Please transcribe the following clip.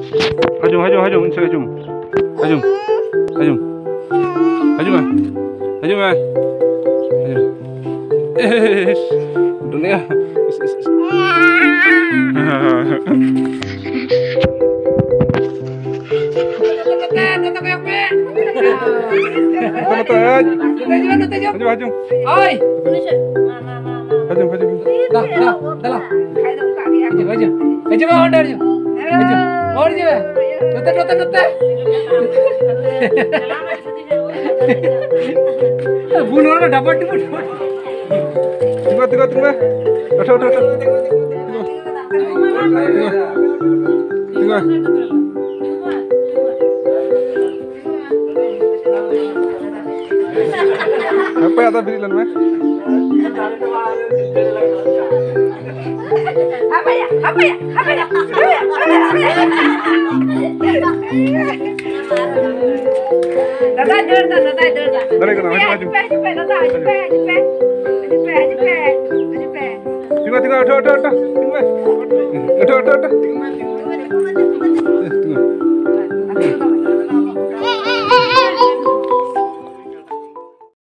Hajung, hajung, hajung, insya hajung. Hajung, hajung. Hajung ah. Hajung ah. Hajung. Udah ya. Hajung, hajung. Oi. Hajung, hajung. Dah, dah, dah lah. Hajung, hajung. Hajung mau order hajung. Hajung. Mau order je. Nota, nota, nota. Bulu orang dapat tu. Tunggu, tunggu, tunggu. Udah, udah, udah. Tunggu. Apa ya tadi bilang mah? Apa ya? Apa ya? Apa ya? Apa ya? Dadah, dadah, dadah, dadah. Dari kena, maju, maju. Cepet, dadah, cepet, cepet. Cepet, cepet, cepet. Tunggu, tunggu, udah, udah, udah. Tunggu. Udah, udah, udah.